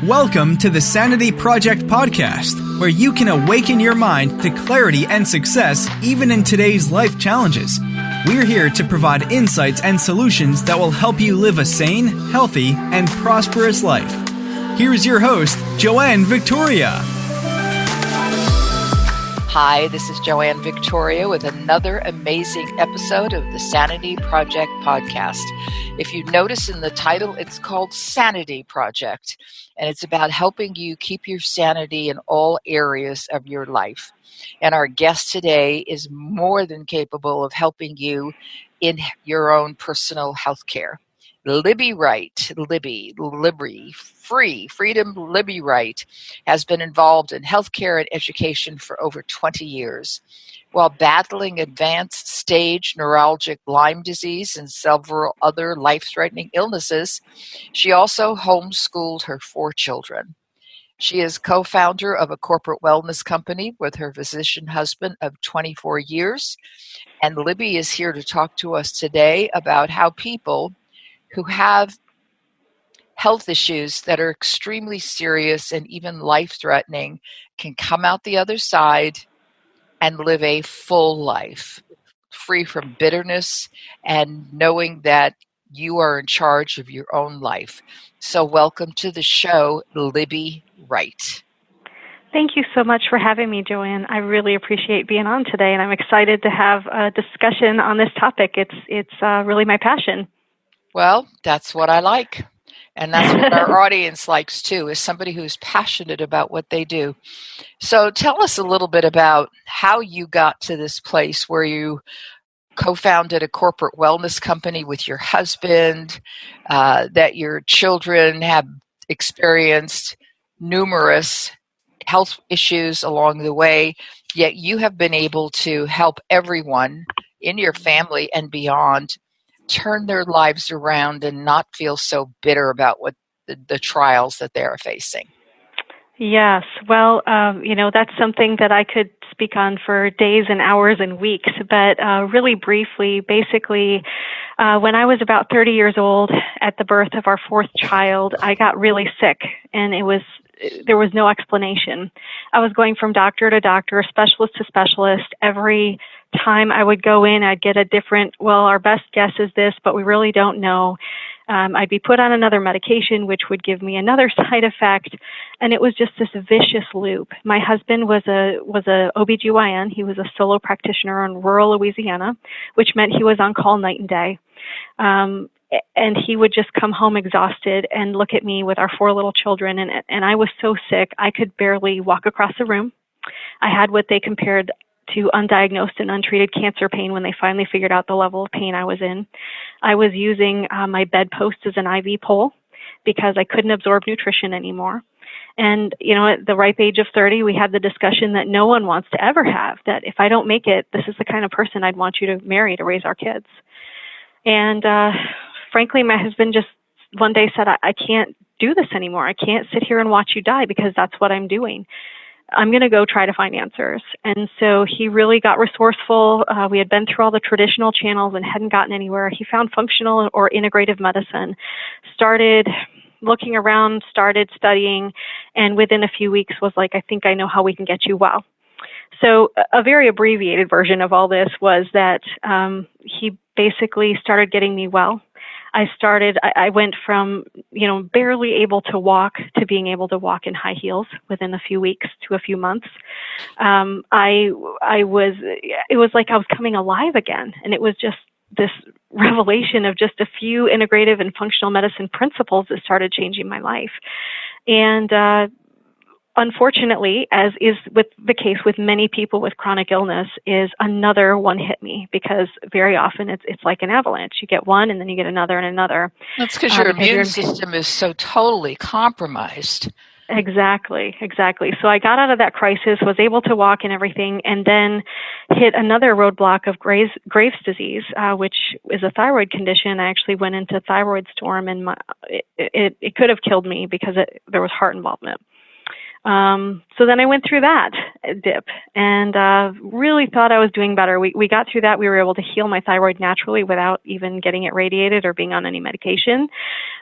Welcome to the Sanity Project podcast, where you can awaken your mind to clarity and success even in today's life challenges. We're here to provide insights and solutions that will help you live a sane, healthy, and prosperous life. Here's your host, Joanne Victoria. Hi, this is Joanne Victoria with another amazing episode of the Sanity Project podcast. If you notice in the title, it's called Sanity Project, and it's about helping you keep your sanity in all areas of your life. And our guest today is more than capable of helping you in your own personal health care. Libby Wright, Libby, Freedom Libby Wright, has been involved in healthcare and education for over 20 years. While battling advanced stage neuralgic Lyme disease and several other life-threatening illnesses, she also homeschooled her 4 children. She is co-founder of a corporate wellness company with her physician husband of 24 years. And Libby is here to talk to us today about how people who have health issues that are extremely serious and even life-threatening can come out the other side and live a full life, free from bitterness and knowing that you are in charge of your own life. So welcome to the show, Libby Wright. Thank you so much for having me, Joanne. I really appreciate being on today, and I'm excited to have a discussion on this topic. It's really my passion. Well, that's what I like. And that's what our audience likes too, is somebody who's passionate about what they do. So tell us a little bit about how you got to this place where you co-founded a corporate wellness company with your husband, that your children have experienced numerous health issues along the way, yet you have been able to help everyone in your family and beyond turn their lives around and not feel so bitter about what the trials that they are facing. Yes. Well, that's something that I could speak on for days and hours and weeks, but really briefly, basically, when I was about 30 years old at the birth of our 4th child, I got really sick, and there was no explanation. I was going from doctor to doctor, specialist to specialist. Every time I would go in, I'd get a different, our best guess is this, but we really don't know. I'd be put on another medication, which would give me another side effect. And it was just this vicious loop. My husband was a OBGYN. He was a solo practitioner in rural Louisiana, which meant he was on call night and day. And he would just come home exhausted and look at me with our 4 little children. And I was so sick, I could barely walk across the room. I had what they compared to undiagnosed and untreated cancer pain when they finally figured out the level of pain I was in. I was using my bedpost as an IV pole because I couldn't absorb nutrition anymore. And, at the ripe age of 30, we had the discussion that no one wants to ever have, that if I don't make it, this is the kind of person I'd want you to marry to raise our kids. And frankly, my husband just one day said, I can't do this anymore. I can't sit here and watch you die because that's what I'm doing. I'm going to go try to find answers. And so he really got resourceful. We had been through all the traditional channels and hadn't gotten anywhere. He found functional or integrative medicine, started looking around, started studying, and within a few weeks was like, I think I know how we can get you well. So a very abbreviated version of all this was that he basically started getting me well. I went from, barely able to walk to being able to walk in high heels within a few weeks to a few months. It was like I was coming alive again. And it was just this revelation of just a few integrative and functional medicine principles that started changing my life. And, unfortunately, as is with the case with many people with chronic illness, is another one hit me, because very often it's like an avalanche. You get one and then you get another and another. That's because your immune system is so totally compromised. Exactly. So I got out of that crisis, was able to walk and everything, and then hit another roadblock of Graves' disease, which is a thyroid condition. I actually went into thyroid storm, and it could have killed me because there was heart involvement. So then I went through that dip and really thought I was doing better. We got through that. We were able to heal my thyroid naturally without even getting it radiated or being on any medication.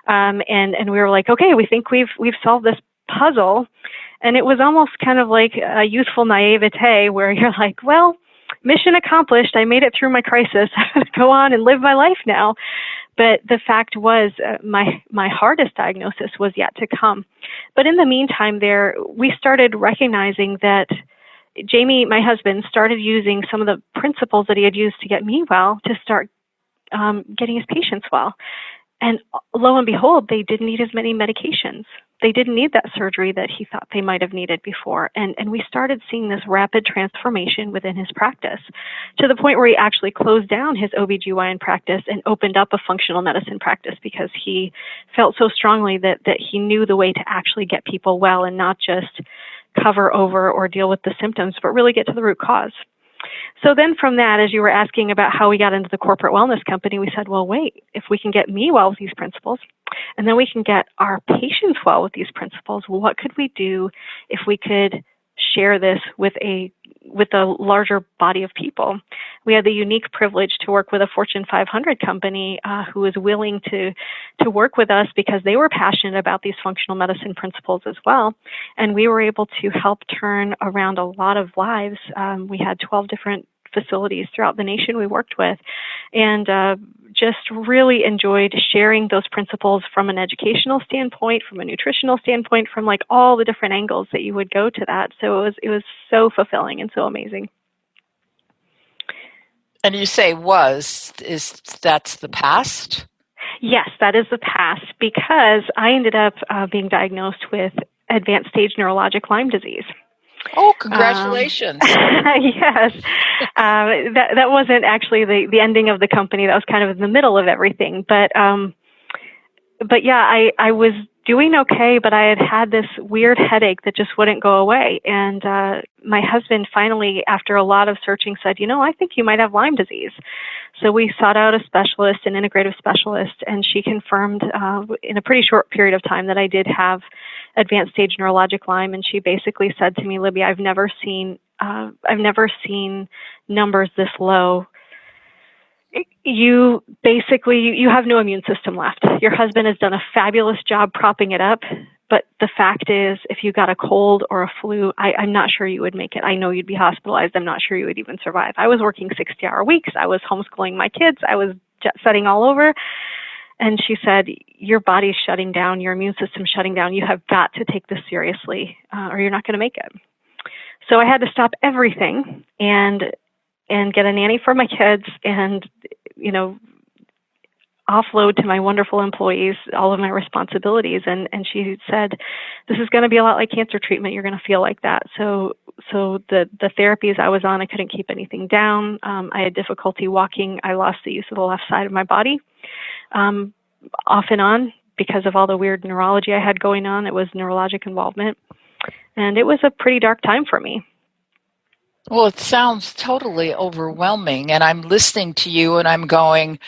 And we were like, okay, we think we've solved this puzzle. And it was almost kind of like a youthful naivete where you're like, well, mission accomplished. I made it through my crisis. I'm going to go on and live my life now. But the fact was, my hardest diagnosis was yet to come. But in the meantime we started recognizing that Jamie, my husband, started using some of the principles that he had used to get me well to start getting his patients well. And lo and behold, they didn't need as many medications. They didn't need that surgery that he thought they might have needed before. And we started seeing this rapid transformation within his practice to the point where he actually closed down his OBGYN practice and opened up a functional medicine practice because he felt so strongly that he knew the way to actually get people well and not just cover over or deal with the symptoms, but really get to the root cause. So then from that, as you were asking about how we got into the corporate wellness company, we said, well, wait, if we can get me well with these principles, and then we can get our patients well with these principles, what could we do if we could share this with a larger body of people? We had the unique privilege to work with a Fortune 500 company who was willing to work with us because they were passionate about these functional medicine principles as well. And we were able to help turn around a lot of lives. We had 12 different facilities throughout the nation we worked with, and just really enjoyed sharing those principles from an educational standpoint, from a nutritional standpoint, from like all the different angles that you would go to that. So it was so fulfilling and so amazing. And you say that's the past? Yes, that is the past, because I ended up being diagnosed with advanced stage neuralgic Lyme disease. Oh, congratulations. Yes. That wasn't actually the ending of the company. That was kind of in the middle of everything. But yeah, I was doing okay, but I had this weird headache that just wouldn't go away. And my husband finally, after a lot of searching, said, I think you might have Lyme disease. So we sought out a specialist, an integrative specialist, and she confirmed in a pretty short period of time that I did have advanced stage neuralgic Lyme. And she basically said to me, Libby, I've never seen numbers this low. You have no immune system left. Your husband has done a fabulous job propping it up, but the fact is, if you got a cold or a flu, I'm not sure you would make it. I know you'd be hospitalized. I'm not sure you would even survive. I was working 60-hour weeks. I was homeschooling my kids. I was jet setting all over. And she said, your body's shutting down, your immune system's shutting down. You have got to take this seriously, or you're not going to make it. So I had to stop everything and get a nanny for my kids and, offload to my wonderful employees all of my responsibilities. And she said, this is going to be a lot like cancer treatment. You're going to feel like that. So the therapies I was on, I couldn't keep anything down. I had difficulty walking. I lost the use of the left side of my body, off and on, because of all the weird neurology I had going on. It was neurologic involvement. And it was a pretty dark time for me. Well, it sounds totally overwhelming, and I'm listening to you and I'm going,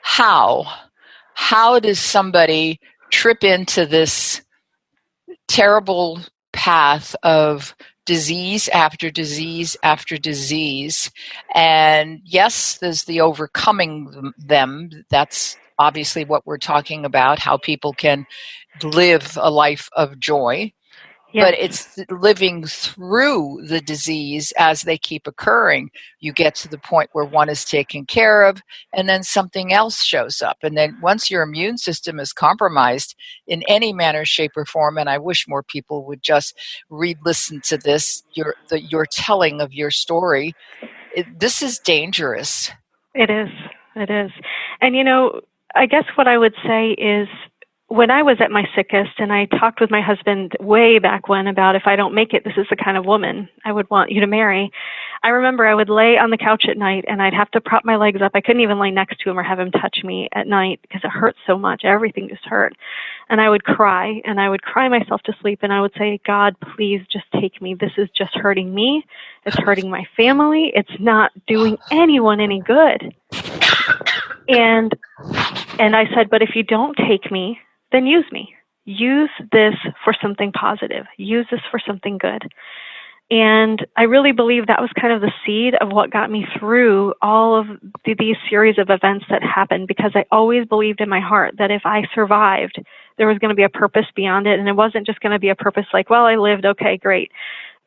how does somebody trip into this terrible path of disease after disease after disease? And yes, there's the overcoming them. That's obviously what we're talking about, how people can live a life of joy. Yes. But it's living through the disease as they keep occurring. You get to the point where one is taken care of, and then something else shows up. And then once your immune system is compromised in any manner, shape, or form, and I wish more people would just listen to this, your telling of your story, this is dangerous. It is. And, I guess what I would say is, when I was at my sickest, and I talked with my husband way back when about, if I don't make it, this is the kind of woman I would want you to marry. I remember I would lay on the couch at night and I'd have to prop my legs up. I couldn't even lay next to him or have him touch me at night because it hurt so much. Everything just hurt. And I would cry myself to sleep, and I would say, God, please just take me. This is just hurting me. It's hurting my family. It's not doing anyone any good. And I said, but if you don't take me, then use me. Use this for something positive. Use this for something good. And I really believe that was kind of the seed of what got me through all of these series of events that happened, because I always believed in my heart that if I survived, there was going to be a purpose beyond it. And it wasn't just going to be a purpose like, well, I lived, okay, great.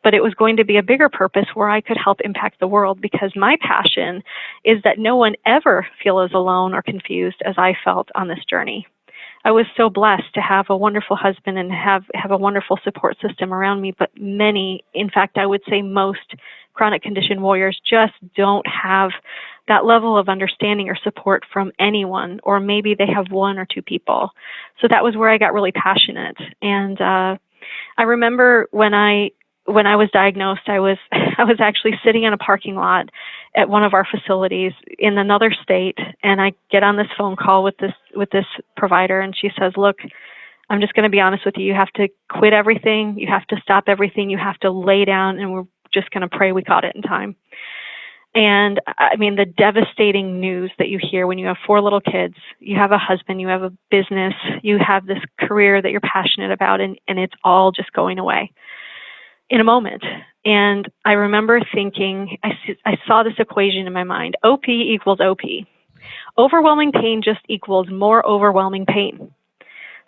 But it was going to be a bigger purpose where I could help impact the world, because my passion is that no one ever feel as alone or confused as I felt on this journey. I was so blessed to have a wonderful husband and have a wonderful support system around me, but many, in fact, I would say most chronic condition warriors just don't have that level of understanding or support from anyone, or maybe they have one or two people. So that was where I got really passionate. And I remember when I was diagnosed, I was actually sitting in a parking lot at one of our facilities in another state, and I get on this phone call with this provider, and she says, "Look, I'm just going to be honest with you. You have to quit everything. You have to stop everything. You have to lay down, and we're just going to pray we caught it in time." And I mean, the devastating news that you hear when you have 4 little kids, you have a husband, you have a business, you have this career that you're passionate about, and it's all just going away in a moment. And I remember thinking, I saw this equation in my mind: OP equals OP. Overwhelming pain just equals more overwhelming pain.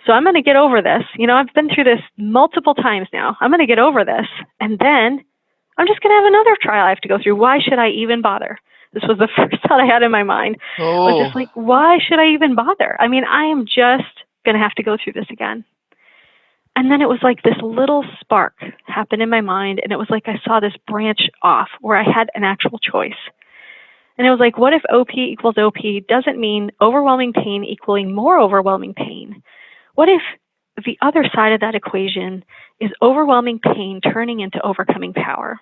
So I'm going to get over this. I've been through this multiple times now. I'm going to get over this. And then I'm just going to have another trial I have to go through. Why should I even bother? This was the first thought I had in my mind. I was just like, why should I even bother? I mean, I am just going to have to go through this again. And then it was like this little spark happened in my mind, and it was like I saw this branch off where I had an actual choice. And it was like, what if OP equals OP doesn't mean overwhelming pain equaling more overwhelming pain? What if the other side of that equation is overwhelming pain turning into overcoming power?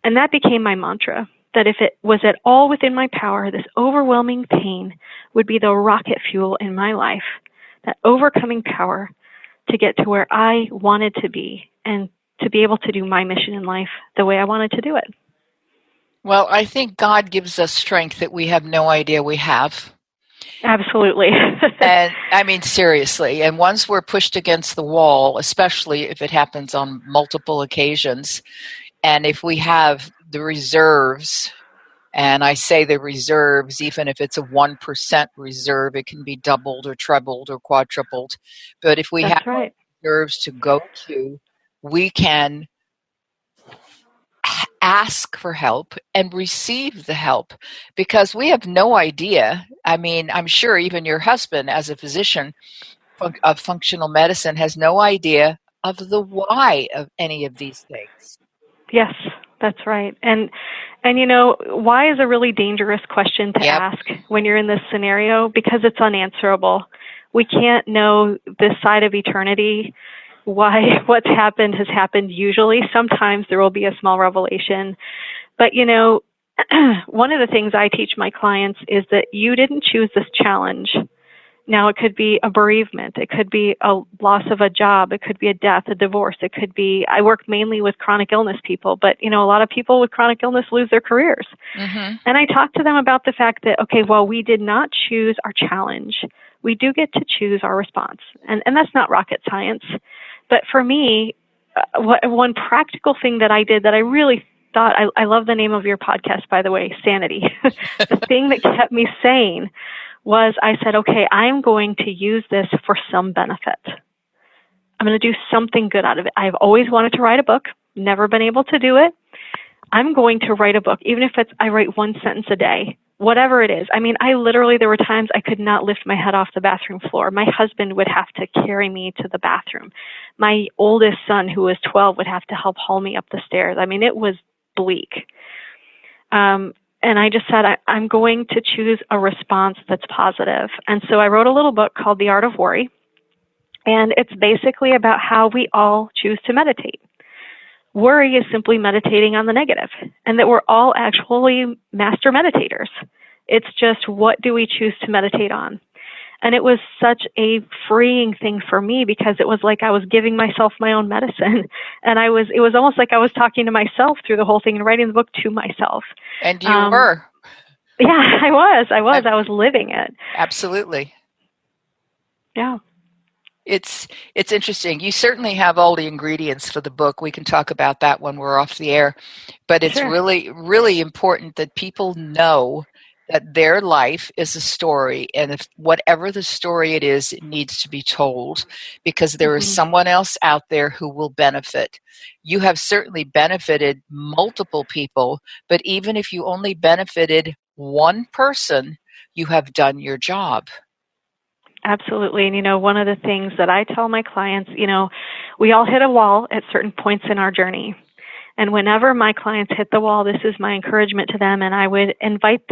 And that became my mantra, that if it was at all within my power, this overwhelming pain would be the rocket fuel in my life, that overcoming power to get to where I wanted to be and to be able to do my mission in life the way I wanted to do it. Well, I think God gives us strength that we have no idea we have. Absolutely. And I mean, seriously. And once we're pushed against the wall, especially if it happens on multiple occasions, and if we have the reserves, and I say the reserves, even if it's a 1% reserve, it can be doubled or trebled or quadrupled. But if we have reserves to go to, we can ask for help and receive the help, because we have no idea. I mean, I'm sure even your husband, as a physician of functional medicine, has no idea of the why of any of these things. Yes, that's right. And why is a really dangerous question to ask when you're in this scenario, because it's unanswerable. We can't know this side of eternity. Why what's happened has happened usually. Sometimes there will be a small revelation. But, one of the things I teach my clients is that you didn't choose this challenge. Now, it could be a bereavement. It could be a loss of a job. It could be a death, a divorce. It could be, I work mainly with chronic illness people, but, a lot of people with chronic illness lose their careers. Mm-hmm. And I talk to them about the fact that, okay, while we did not choose our challenge, we do get to choose our response. And that's not rocket science. But for me, one practical thing that I did that I really thought, I love the name of your podcast, by the way, Sanity. The thing that kept me sane was I said, okay, I'm going to use this for some benefit. I'm going to do something good out of it. I've always wanted to write a book, never been able to do it. I'm going to write a book, even if I write 1 sentence a day, whatever it is. I mean, there were times I could not lift my head off the bathroom floor. My husband would have to carry me to the bathroom. My oldest son, who was 12, would have to help haul me up the stairs. I mean, it was bleak. And I just said, I'm going to choose a response that's positive. And so I wrote a little book called The Art of Worry. And it's basically about how we all choose to meditate. Worry is simply meditating on the negative, and that we're all actually master meditators. It's just, what do we choose to meditate on? And it was such a freeing thing for me, because it was like I was giving myself my own medicine. And it was almost like I was talking to myself through the whole thing and writing the book to myself. And you were. Yeah, I was. I was living it. Absolutely. Yeah. It's interesting. You certainly have all the ingredients for the book. We can talk about that when we're off the air. But it's Sure. really, really important that people know that their life is a story, and if whatever the story it is, it needs to be told, because there is someone else out there who will benefit. You have certainly benefited multiple people, but even if you only benefited one person, you have done your job. Absolutely. And, one of the things that I tell my clients, we all hit a wall at certain points in our journey. And whenever my clients hit the wall, this is my encouragement to them. And I would invite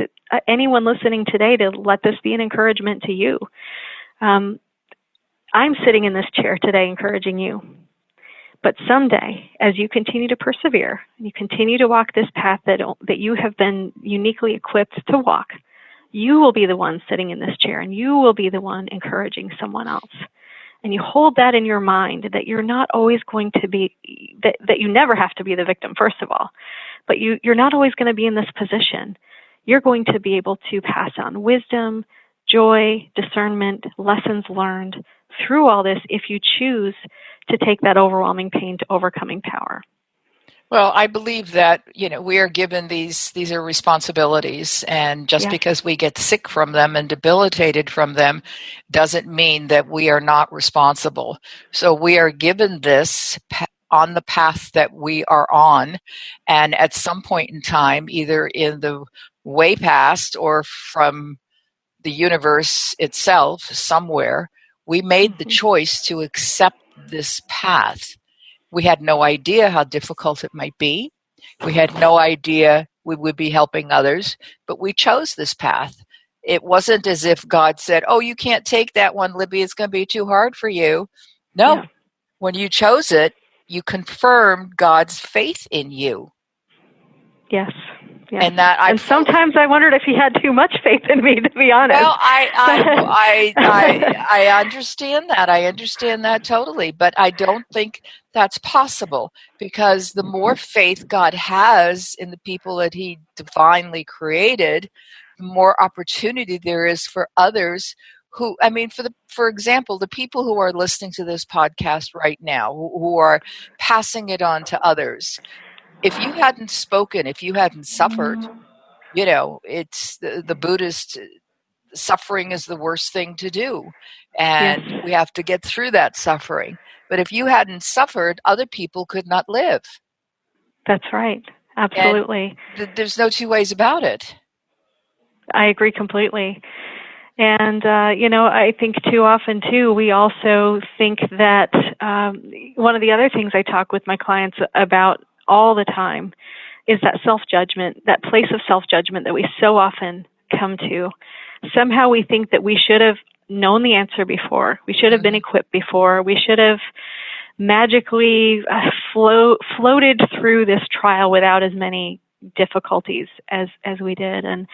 anyone listening today to let this be an encouragement to you. I'm sitting in this chair today encouraging you. But someday, as you continue to persevere, and you continue to walk this path that you have been uniquely equipped to walk, you will be the one sitting in this chair, and you will be the one encouraging someone else. And you hold that in your mind, that you're not always going to be, that you never have to be the victim, first of all. But you're not always going to be in this position. You're going to be able to pass on wisdom, joy, discernment, lessons learned through all this if you choose to take that overwhelming pain to overcoming power. Well, I believe that, we are given these are responsibilities, and just because we get sick from them and debilitated from them doesn't mean that we are not responsible. So we are given this on the path that we are on, and at some point in time, either in the way past or from the universe itself somewhere, we made the choice to accept this path. We had no idea how difficult it might be. We had no idea we would be helping others, but we chose this path. It wasn't as if God said, "Oh, you can't take that one, Libby. It's going to be too hard for you." No. When you chose it, you confirmed God's faith in you. Yes. And sometimes I wondered if he had too much faith in me, to be honest. Well, I understand that. I understand that totally, but I don't think that's possible, because the more faith God has in the people that he divinely created, the more opportunity there is for others who, for example, the people who are listening to this podcast right now, who are passing it on to others. If you hadn't spoken, if you hadn't suffered, it's the Buddhist suffering is the worst thing to do. And we have to get through that suffering. But if you hadn't suffered, other people could not live. That's right. Absolutely. There's no two ways about it. I agree completely. And, I think too often, too, we also think that one of the other things I talk with my clients about all the time is that self-judgment, that place of self-judgment that we so often come to. Somehow we think that we should have known the answer before. We should have been equipped before. We should have magically floated through this trial without as many difficulties as we did. And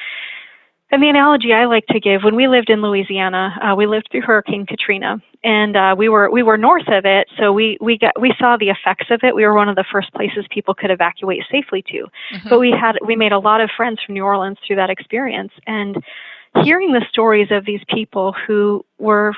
the analogy I like to give, when we lived in Louisiana, we lived through Hurricane Katrina, and we were north of it, so we saw the effects of it. We were one of the first places people could evacuate safely to. But we made a lot of friends from New Orleans through that experience, and hearing the stories of these people who were,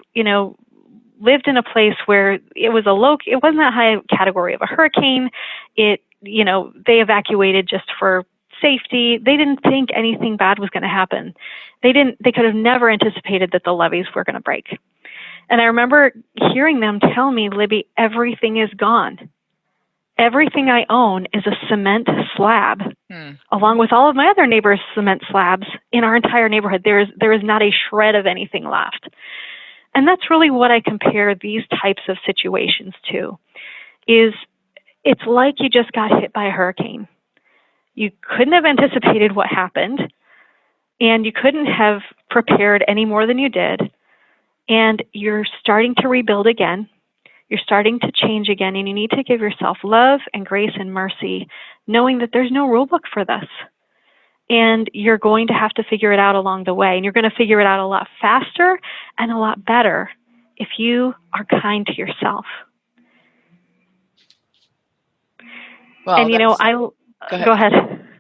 lived in a place where it wasn't a high category of a hurricane. They evacuated just for safety. They didn't think anything bad was going to happen. They could have never anticipated that the levees were going to break. And I remember hearing them tell me, "Libby, everything is gone. Everything I own is a cement slab, along with all of my other neighbors' cement slabs in our entire neighborhood. There is not a shred of anything left." And that's really what I compare these types of situations to. It's like you just got hit by a hurricane. You couldn't have anticipated what happened, and you couldn't have prepared any more than you did, and you're starting to rebuild again. You're starting to change again, and you need to give yourself love and grace and mercy, knowing that there's no rule book for this. And you're going to have to figure it out along the way, and you're going to figure it out a lot faster and a lot better if you are kind to yourself. Well, and Go ahead.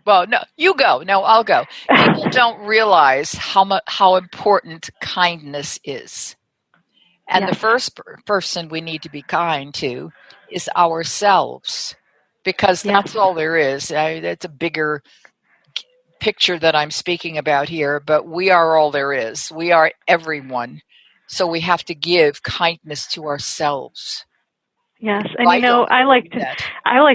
Well, no, you go. No, I'll go. People don't realize how important kindness is. And the first person we need to be kind to is ourselves, because that's all there is. That's a bigger picture that I'm speaking about here, but we are all there is. We are everyone. So we have to give kindness to ourselves. Yes, and I like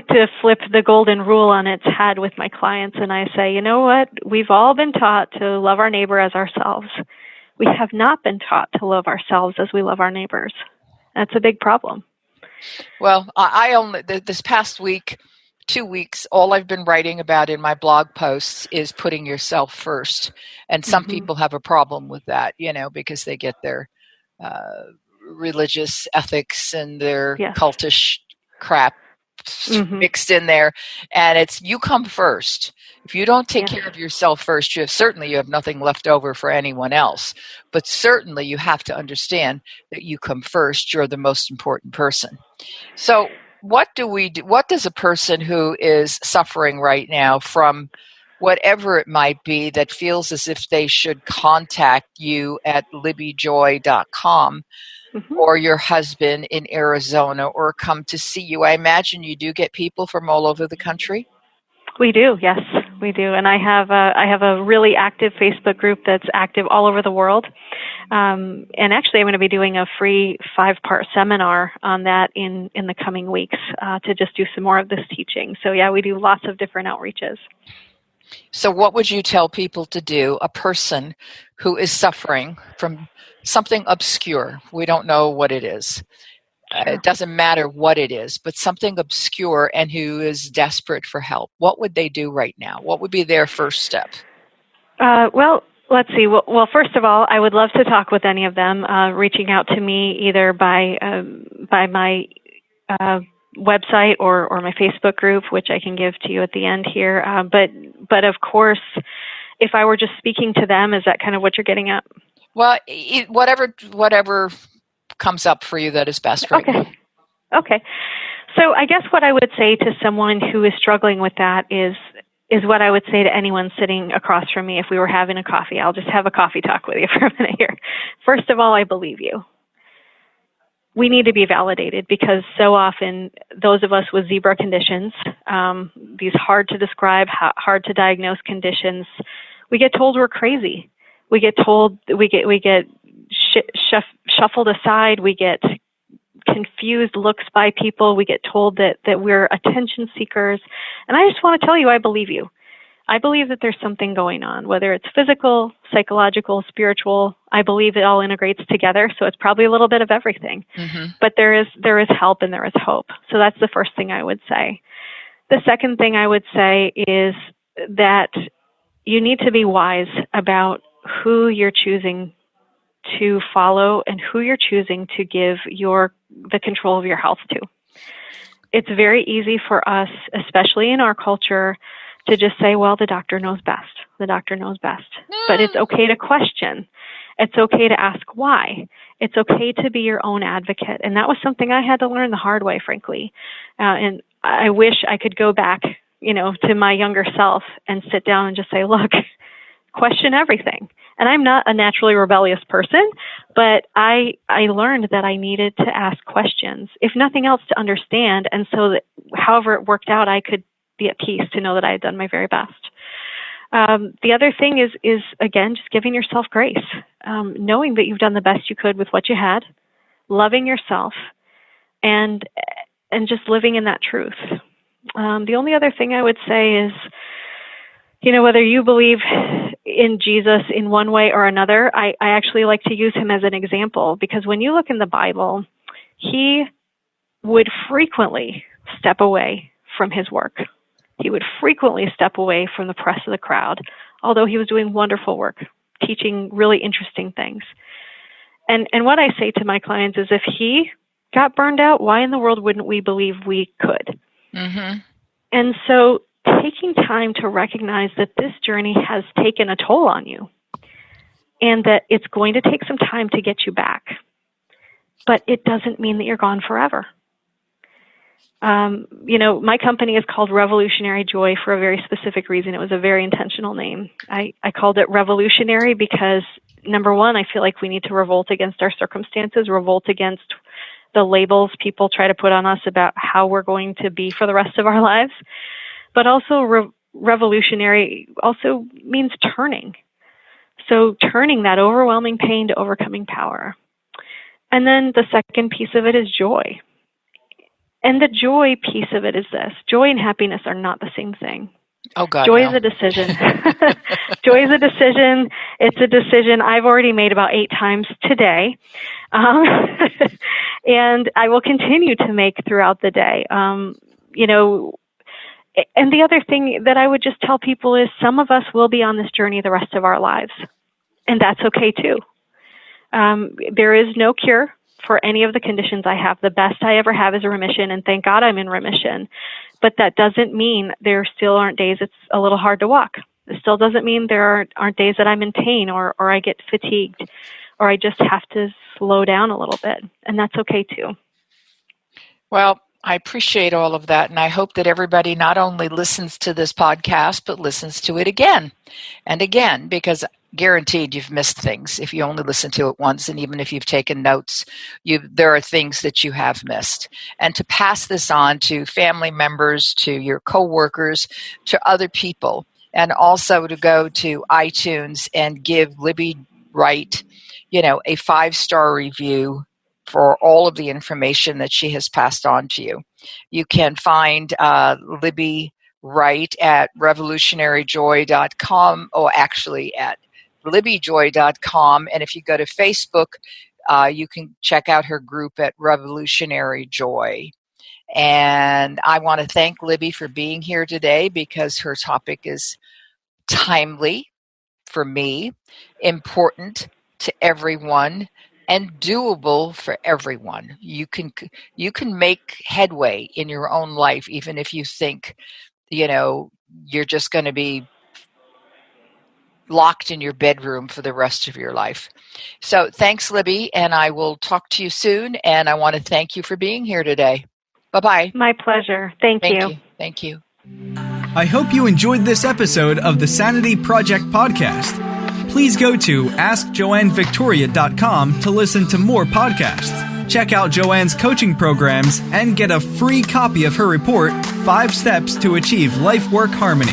to flip the golden rule on its head with my clients, and I say, you know what? We've all been taught to love our neighbor as ourselves. We have not been taught to love ourselves as we love our neighbors. That's a big problem. Well, I only this past week, 2 weeks, all I've been writing about in my blog posts is putting yourself first, and some people have a problem with that, because they get their religious ethics and their cultish crap mixed in there, and it's you come first. If you don't take care of yourself first, you have nothing left over for anyone else. But certainly you have to understand that you come first. You're the most important person. So what do we do? What does a person who is suffering right now from whatever it might be that feels as if they should contact you at libbyjoy.com or your husband in Arizona or come to see you? I imagine you do get people from all over the country. We do, yes, we do, and I have a really active Facebook group that's active all over the world. And actually, I'm going to be doing a free 5-part seminar on that in the coming weeks to just do some more of this teaching. So yeah, we do lots of different outreaches. So what would you tell people to do, a person who is suffering from something obscure? We don't know what it is. It doesn't matter what it is, but something obscure and who is desperate for help. What would they do right now? What would be their first step? Well, let's see. Well, first of all, I would love to talk with any of them, reaching out to me either by my website or my Facebook group, which I can give to you at the end here. But of course, if I were just speaking to them, is that kind of what you're getting at? Well, whatever comes up for you that is best right now. Okay. So I guess what I would say to someone who is struggling with that is what I would say to anyone sitting across from me if we were having a coffee. I'll just have a coffee talk with you for a minute here. First of all, I believe you. We need to be validated because so often those of us with zebra conditions, these hard to describe, hard to diagnose conditions, we get told we're crazy. We get told we get shuffled aside. We get confused looks by people. We get told that we're attention seekers. And I just want to tell you, I believe you. I believe that there's something going on, whether it's physical, psychological, spiritual. I believe it all integrates together. So it's probably a little bit of everything. But there is help and there is hope. So that's the first thing I would say. The second thing I would say is that you need to be wise about who you're choosing to follow and who you're choosing to give the control of your health to. It's very easy for us, especially in our culture, to just say, well, the doctor knows best. The doctor knows best. But it's okay to question. It's okay to ask why. It's okay to be your own advocate. And that was something I had to learn the hard way, frankly. And I wish I could go back, to my younger self and sit down and just say, look, question everything. And I'm not a naturally rebellious person, but I learned that I needed to ask questions, if nothing else, to understand. And so that however it worked out, I could be at peace to know that I had done my very best. The other thing is again, just giving yourself grace, knowing that you've done the best you could with what you had, loving yourself, and just living in that truth. The only other thing I would say is, whether you believe in Jesus in one way or another, I actually like to use him as an example, because when you look in the Bible, he would frequently step away from his work. He would frequently step away from the press of the crowd, although he was doing wonderful work, teaching really interesting things. And what I say to my clients is, if he got burned out, why in the world wouldn't we believe we could? And so taking time to recognize that this journey has taken a toll on you and that it's going to take some time to get you back, but it doesn't mean that you're gone forever. My company is called Revolutionary Joy for a very specific reason. It was a very intentional name. I called it revolutionary because number one, I feel like we need to revolt against our circumstances, revolt against the labels people try to put on us about how we're going to be for the rest of our lives. But also revolutionary also means turning. So turning that overwhelming pain to overcoming power. And then the second piece of it is joy. And the joy piece of it is this. Joy and happiness are not the same thing. Oh, God, Joy no. is a decision. Joy is a decision. It's a decision I've already made about 8 times today. And I will continue to make throughout the day. You know, and the other thing that I would just tell people is some of us will be on this journey the rest of our lives. And that's okay too. There is no cure for any of the conditions I have. The best I ever have is a remission, and thank God I'm in remission. But that doesn't mean there still aren't days it's a little hard to walk. It still doesn't mean there aren't days that I'm in pain or I get fatigued or I just have to slow down a little bit. And that's okay too. Well, I appreciate all of that, and I hope that everybody not only listens to this podcast, but listens to it again and again, because guaranteed you've missed things if you only listen to it once, and even if you've taken notes, there are things that you have missed. And to pass this on to family members, to your coworkers, to other people, and also to go to iTunes and give Libby Wright, a 5-star review for all of the information that she has passed on to you. You can find Libby Wright at revolutionaryjoy.com, or actually at libbyjoy.com. And if you go to Facebook, you can check out her group at Revolutionary Joy. And I want to thank Libby for being here today because her topic is timely for me, important to everyone, and doable for everyone. You can make headway in your own life, even if you think, you're just going to be locked in your bedroom for the rest of your life. So thanks, Libby, and I will talk to you soon. And I want to thank you for being here today. Bye-bye. My pleasure. Thank you. Thank you. I hope you enjoyed this episode of the Sanity Project podcast. Please go to AskJoanneVictoria.com to listen to more podcasts. Check out Joanne's coaching programs and get a free copy of her report, 5 Steps to Achieve Life-Work Harmony.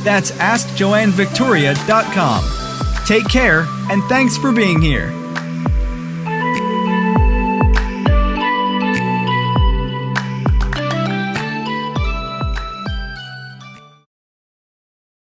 That's AskJoanneVictoria.com. Take care, and thanks for being here.